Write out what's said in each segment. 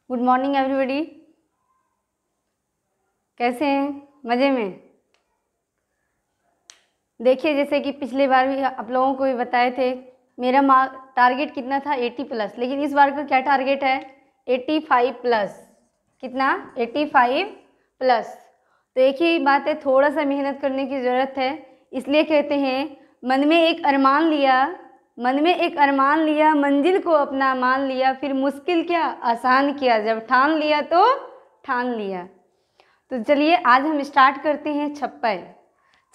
Good morning everybody. कैसे हैं? मज़े में? देखिए, जैसे कि पिछली बार भी आप लोगों को भी बताए थे, मेरा टारगेट कितना था 80 प्लस, लेकिन इस बार का क्या टारगेट है 85 प्लस। कितना? 85 प्लस। तो एक ही बात है, थोड़ा सा मेहनत करने की ज़रूरत है। इसलिए कहते हैं मन में एक अरमान लिया, मंजिल को अपना मान लिया, फिर मुश्किल क्या आसान किया, जब ठान लिया तो ठान लिया। तो चलिए आज हम स्टार्ट करते हैं छप्पय।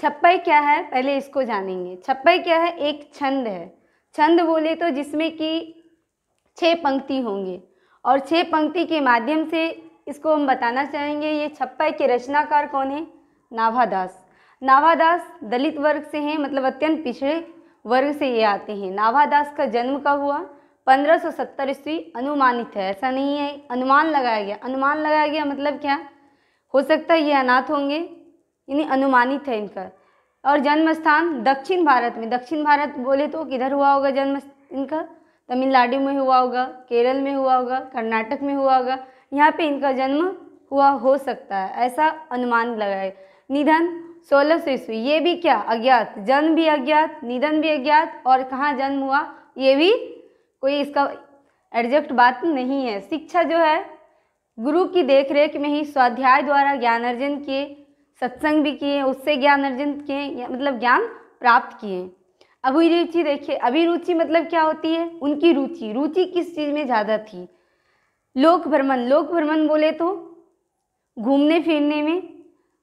छप्पय क्या है पहले इसको जानेंगे। छप्पय क्या है? एक छंद है। छंद बोले तो जिसमें कि 6 पंक्ति होंगे और 6 पंक्ति के माध्यम से इसको हम बताना चाहेंगे। ये छप्पय के रचनाकार कौन है? नाभादास। नाभादास दलित वर्ग से हैं, मतलब अत्यंत पिछड़े वर्ग से ये आते हैं। नाभादास का जन्म कब हुआ? 1570 ईस्वी अनुमानित है, ऐसा नहीं है, अनुमान लगाया गया। अनुमान लगाया गया मतलब क्या? हो सकता है ये अनाथ होंगे, यानी अनुमानित है इनका। और जन्म स्थान दक्षिण भारत में। दक्षिण भारत बोले तो किधर हुआ होगा जन्म इनका? तमिलनाडु में हुआ होगा, केरल में हुआ होगा, कर्नाटक में हुआ होगा, यहाँ पे इनका जन्म हुआ हो सकता है, ऐसा अनुमान लगाए। निधन 1600 ईस्वी, ये भी क्या अज्ञात, जन्म भी अज्ञात, निधन भी अज्ञात, और कहाँ जन्म हुआ ये भी कोई इसका एग्जैक्ट बात नहीं है। शिक्षा जो है गुरु की देखरेख में ही स्वाध्याय द्वारा ज्ञान अर्जन किए, सत्संग भी किए, उससे ज्ञान अर्जन किए, मतलब ज्ञान प्राप्त किए। अभिरुचि देखिए, अभिरुचि मतलब क्या होती है? उनकी रुचि। रुचि किस चीज़ में ज़्यादा थी? लोक भ्रमण। लोक भ्रमण बोले तो घूमने फिरने में।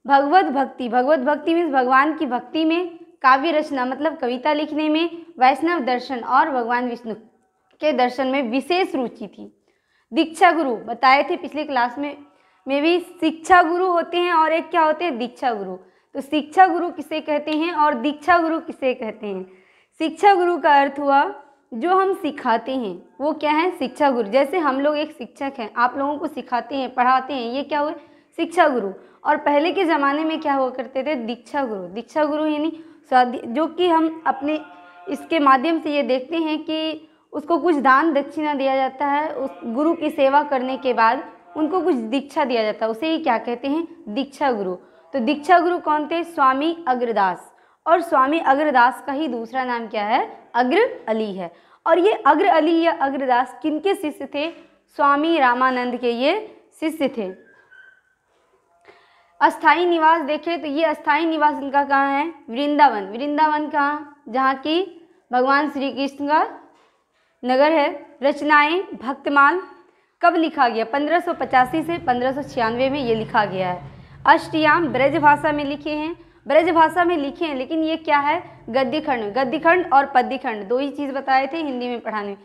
भगवत भक्ति। भगवत भक्ति मीन्स भगवान की भक्ति में। काव्य रचना मतलब कविता लिखने में। वैष्णव दर्शन और भगवान विष्णु के दर्शन में विशेष रुचि थी। दीक्षा गुरु बताए थे पिछली क्लास में भी, शिक्षा गुरु होते हैं और एक क्या होते हैं? दीक्षा गुरु। तो शिक्षा गुरु किसे कहते हैं और दीक्षा गुरु किसे कहते हैं? शिक्षा गुरु का अर्थ हुआ जो हम सिखाते हैं, वो क्या है? शिक्षा गुरु। जैसे हम लोग एक शिक्षक हैं, आप लोगों को सिखाते हैं, पढ़ाते हैं, ये क्या हुए? शिक्षा गुरु। और पहले के ज़माने में क्या हुआ करते थे? दीक्षा गुरु। दीक्षा गुरु यानी जो कि हम अपने इसके माध्यम से ये देखते हैं कि उसको कुछ दान दक्षिणा दिया जाता है, उस गुरु की सेवा करने के बाद उनको कुछ दीक्षा दिया जाता है, उसे ही क्या कहते हैं? दीक्षा गुरु। तो दीक्षा गुरु कौन थे? स्वामी अग्रदास। और स्वामी अग्रदास का ही दूसरा नाम क्या है? अग्र अली है। और ये अग्र अली या अग्रदास किनके शिष्य थे? स्वामी रामानंद के ये शिष्य थे। अस्थाई निवास देखें तो ये अस्थाई निवास इनका कहाँ है? वृंदावन। वृंदावन कहाँ? जहाँ की भगवान श्री कृष्ण का नगर है। रचनाएं भक्तमाल कब लिखा गया? 1585 से 1596 में ये लिखा गया है। अष्टयाम ब्रज भाषा में लिखे हैं। ब्रज भाषा में लिखे हैं, लेकिन ये क्या है? गद्यखंड। गद्यखंड और पद्यखंड दो ही चीज़ बताए थे हिंदी में पढ़ाने में।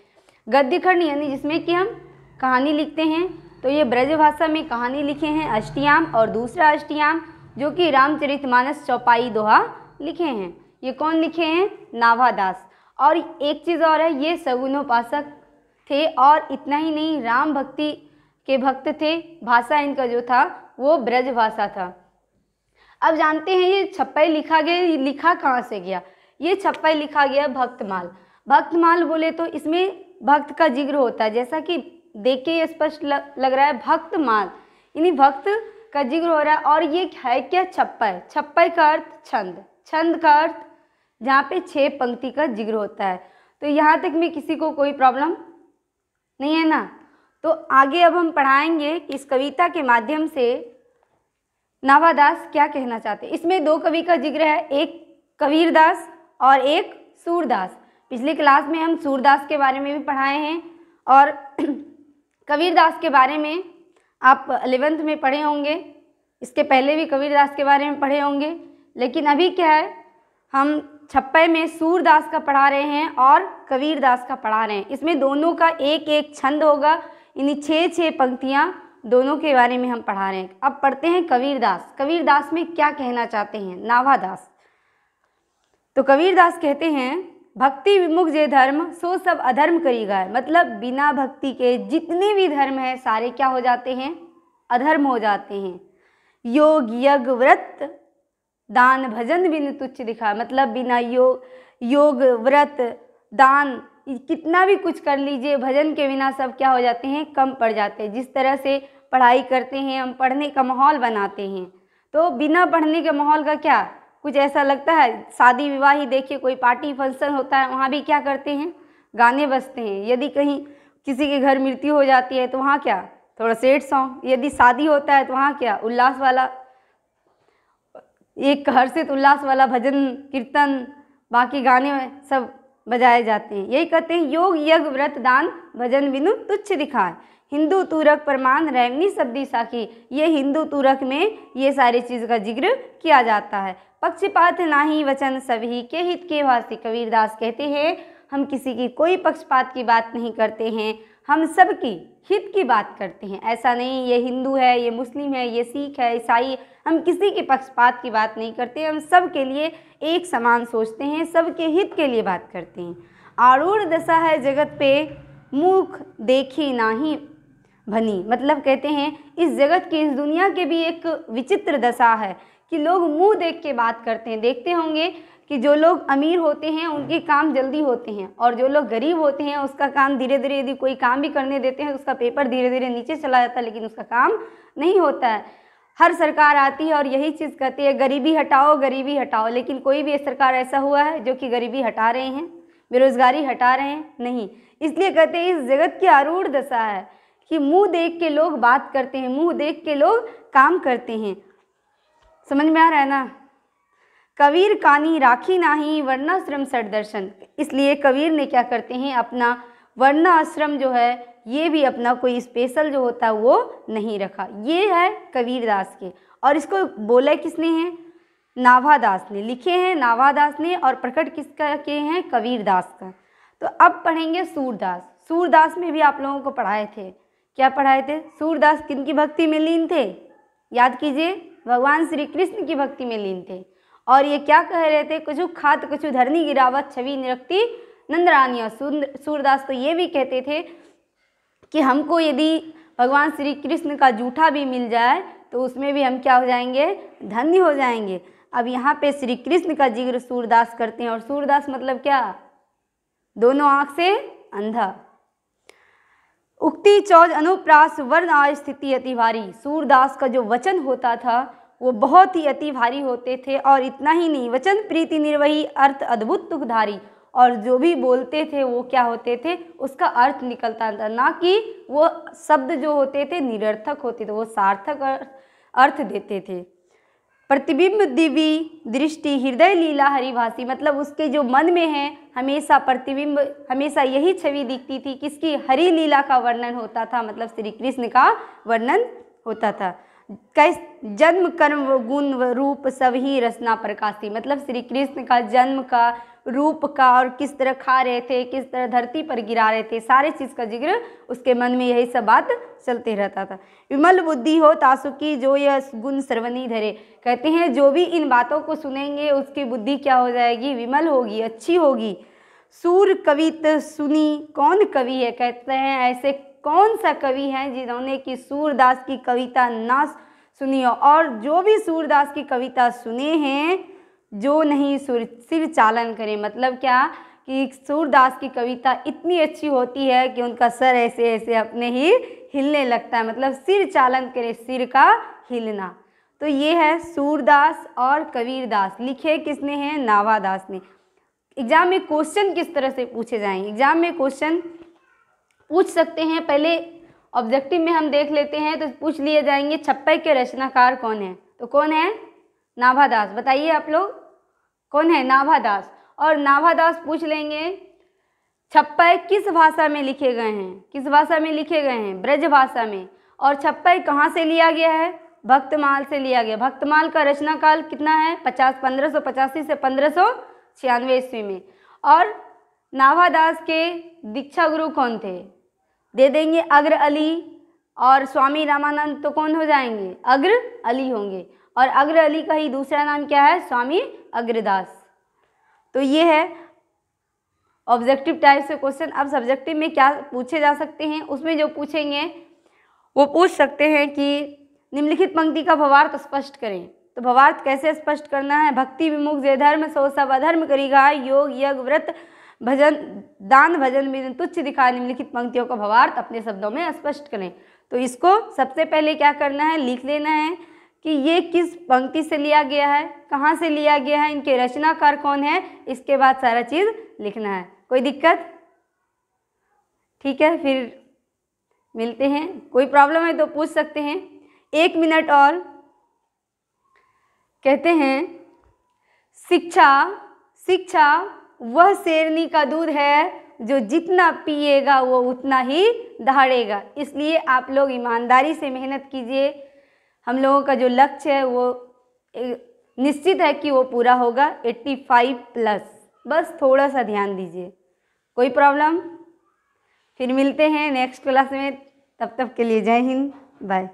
गद्यखंड यानी जिसमें कि हम कहानी लिखते हैं, तो ये ब्रज भाषा में कहानी लिखे हैं अष्टयाम, और दूसरा अष्टयाम जो कि रामचरितमानस चौपाई दोहा लिखे हैं। ये कौन लिखे हैं? नाभादास। और एक चीज़ और है, ये सगुनोपासक थे, और इतना ही नहीं, राम भक्ति के भक्त थे। भाषा इनका जो था वो ब्रज भाषा था। अब जानते हैं ये छप्पय लिखा कहाँ से गया? ये छप्पय लिखा गया भक्तमाल। भक्तमाल बोले तो इसमें भक्त का जिक्र होता है, जैसा कि देख के ये स्पष्ट लग रहा है भक्तमाल, यानी भक्त का जिक्र हो रहा है। और ये है क्या? छप्पय। छप्पय का अर्थ छंद, छंद का अर्थ जहाँ पे 6 पंक्ति का जिक्र होता है। तो यहाँ तक में किसी को कोई प्रॉब्लम नहीं है ना? तो आगे अब हम पढ़ाएंगे इस कविता के माध्यम से नाभादास क्या कहना चाहते हैं। इसमें 2 कवि का जिक्र है, एक कबीरदास और एक सूरदास। पिछली क्लास में हम सूरदास के बारे में भी पढ़ाए हैं, और कबीरदास के बारे में आप 11th में पढ़े होंगे। इसके पहले भी कबीरदास के बारे में पढ़े होंगे, लेकिन अभी क्या है, हम छप्पय में सूरदास का पढ़ा रहे हैं और कबीरदास का पढ़ा रहे हैं। इसमें दोनों का एक एक छंद होगा, यानी 6 पंक्तियाँ दोनों के बारे में हम पढ़ा रहे हैं। अब पढ़ते हैं कबीरदास। कबीरदास में क्या कहना चाहते हैं नाभादास? तो कबीरदास कहते हैं, भक्ति विमुख जे धर्म सो सब अधर्म करी गाय। मतलब बिना भक्ति के जितने भी धर्म है सारे क्या हो जाते हैं? अधर्म हो जाते हैं। योग यज्ञ व्रत दान भजन बिन तुच्छ दिखा। मतलब बिना योग व्रत दान कितना भी कुछ कर लीजिए, भजन के बिना सब क्या हो जाते हैं, कम पड़ जाते हैं। जिस तरह से पढ़ाई करते हैं, हम पढ़ने का माहौल बनाते हैं, तो बिना पढ़ने के माहौल का क्या कुछ ऐसा लगता है। शादी विवाह ही देखिए, कोई पार्टी फंक्शन होता है, वहाँ भी क्या करते हैं, गाने बजते हैं। यदि कहीं किसी के घर मृत्यु हो जाती है तो वहाँ क्या, थोड़ा सैड सॉन्ग। यदि शादी होता है तो वहाँ क्या, उल्लास वाला, एक हर्षित उल्लास वाला भजन कीर्तन, बाकी गाने सब बजाए जाते हैं। यही कहते हैं, योग यज्ञ व्रत दान भजन बिनु तुच्छ दिखाए, हिंदू तुरक प्रमाण रैवनी शब्दी साखी। ये हिंदू तुरक में ये सारी चीज़ का जिक्र किया जाता है। पक्षपात नाही वचन सभी के हित के भासी। कबीरदास कहते हैं, हम किसी की कोई पक्षपात की बात नहीं करते हैं, हम सबकी हित की बात करते हैं। ऐसा नहीं ये हिंदू है, ये मुस्लिम है, ये सिख है, ईसाई, हम किसी के पक्षपात की बात नहीं करते। हम सब के लिए एक समान सोचते हैं, सबके हित के लिए बात करते हैं। आरूढ़ दशा है जगत पे मुख देखी नाही भनी। मतलब कहते हैं, इस जगत की, इस दुनिया के भी एक विचित्र दशा है कि लोग मुंह देख के बात करते हैं। देखते होंगे कि जो लोग अमीर होते हैं उनके काम जल्दी होते हैं, और जो लोग गरीब होते हैं उसका काम धीरे धीरे, यदि कोई काम भी करने देते हैं तो उसका पेपर धीरे धीरे नीचे चला जाता है, लेकिन उसका काम नहीं होता है। हर सरकार आती है और यही चीज़ कहती है, गरीबी हटाओ, गरीबी हटाओ, लेकिन कोई भी सरकार ऐसा हुआ है जो कि गरीबी हटा रहे हैं, बेरोजगारी हटा रहे हैं? नहीं। इसलिए कहते हैं, इस जगत की आरूढ़ दशा है कि मुंह देख के लोग बात करते हैं, मुंह देख के लोग काम करते हैं। समझ में आ रहा है ना? कबीर कानी राखी नाही वर्णाश्रम सठ दर्शन। इसलिए कबीर ने क्या करते हैं, अपना वर्णाश्रम जो है ये भी अपना कोई स्पेशल जो होता है वो नहीं रखा। ये है कबीरदास के, और इसको बोला किसने है, नाभादास ने। लिखे हैं नाभादास ने, और प्रकट किसका किए हैं, कबीरदास का। तो अब पढ़ेंगे सूरदास। सूरदास में भी आप लोगों को पढ़ाए थे, क्या पढ़ाए थे? सूरदास किन की भक्ति में लीन थे, याद कीजिए, भगवान श्री कृष्ण की भक्ति में लीन थे। और ये क्या कह रहे थे, कुछ खात कुछ धरनी गिरावत छवि निरक्ति नंदरानिया। सूरदास तो ये भी कहते थे कि हमको यदि भगवान श्री कृष्ण का जूठा भी मिल जाए तो उसमें भी हम क्या हो जाएंगे, धन्य हो जाएंगे। अब यहाँ पे श्री कृष्ण का जिक्र सूरदास करते हैं, और सूरदास मतलब क्या, दोनों आँख से अंधा। उक्ति चौज अनुप्रास वर्ण आय स्थिति अति भारी। सूरदास का जो वचन होता था वो बहुत ही अति भारी होते थे, और इतना ही नहीं, वचन प्रीति निर्वही अर्थ अद्भुत तुकधारी। और जो भी बोलते थे वो क्या होते थे, उसका अर्थ निकलता था, ना कि वो शब्द जो होते थे निरर्थक होते थे, वो सार्थक अर्थ देते थे। प्रतिबिंब दिव्य दृष्टि हृदय लीला हरिभासी। मतलब उसके जो मन में है हमेशा प्रतिबिंब, हमेशा यही छवि दिखती थी, किसकी, हरि लीला का वर्णन होता था, मतलब श्री कृष्ण का वर्णन होता था। कैस जन्म कर्म गुण रूप सभी रचना प्रकाशी। मतलब श्री कृष्ण का जन्म का, रूप का, और किस तरह खा रहे थे, किस तरह धरती पर गिरा रहे थे, सारे चीज़ का जिक्र उसके मन में यही सब बात चलते रहता था। विमल बुद्धि हो तासुकी जो यह गुण सर्वनी धरे। कहते हैं जो भी इन बातों को सुनेंगे उसकी बुद्धि क्या हो जाएगी, विमल होगी, अच्छी होगी। सूर कवित सुनी कौन कवि है। कहते हैं ऐसे कौन सा कवि है जिन्होंने कि सूरदास की कविता ना सुनी हो। और जो भी सूरदास की कविता सुने हैं, जो नहीं सिर चालन करे। मतलब क्या कि सूरदास की कविता इतनी अच्छी होती है कि उनका सर ऐसे ऐसे अपने ही हिलने लगता है, मतलब सिर चालन करे, सिर का हिलना। तो ये है सूरदास और कबीरदास। लिखे किसने हैं, नाभादास ने। एग्जाम में क्वेश्चन किस तरह से पूछे जाएंगे, एग्जाम में क्वेश्चन पूछ सकते हैं। पहले ऑब्जेक्टिव में हम देख लेते हैं, तो पूछ लिए जाएंगे छप्पय के रचनाकार कौन है। तो कौन है, नाभादास। बताइए आप लोग कौन है, नाभादास। और नाभादास पूछ लेंगे छप्पय किस भाषा में लिखे गए हैं, किस भाषा में लिखे गए हैं, ब्रज भाषा में। और छप्पय कहाँ से लिया गया है, भक्तमाल से लिया गया। भक्तमाल का रचना काल कितना है, 1585 से 1596 ईस्वी में। और नाभादास के दीक्षा गुरु कौन थे, दे देंगे अग्र अली, और स्वामी रामानंद तो कौन हो जाएंगे, अग्र अली होंगे। और अग्र अली का ही दूसरा नाम क्या है, स्वामी अग्रदास। तो ये है ऑब्जेक्टिव टाइप से क्वेश्चन। अब सब्जेक्टिव में क्या पूछे जा सकते हैं, उसमें जो पूछेंगे वो पूछ सकते हैं कि निम्नलिखित पंक्ति का भावार्थ स्पष्ट करें। तो भावार्थ कैसे स्पष्ट करना है, भक्ति विमुख जे धर्म सो सब अधर्म करी गाय, योग यज्ञ व्रत भजन दान भजन में तुच्छ दिखा निम्नलिखित पंक्तियों का भावार्थ अपने शब्दों में स्पष्ट करें। तो इसको सबसे पहले क्या करना है, लिख लेना है कि ये किस पंक्ति से लिया गया है, कहाँ से लिया गया है, इनके रचनाकार कौन है, इसके बाद सारा चीज़ लिखना है। कोई दिक्कत? ठीक है, फिर मिलते हैं। कोई प्रॉब्लम है तो पूछ सकते हैं। 1 मिनट और। कहते हैं शिक्षा वह शेरनी का दूध है जो जितना पिएगा वो उतना ही दहाड़ेगा। इसलिए आप लोग ईमानदारी से मेहनत कीजिए। हम लोगों का जो लक्ष्य है वो निश्चित है कि वो पूरा होगा 85+। बस थोड़ा सा ध्यान दीजिए। कोई प्रॉब्लम? फिर मिलते हैं नेक्स्ट क्लास में। तब तक के लिए जय हिंद, बाय।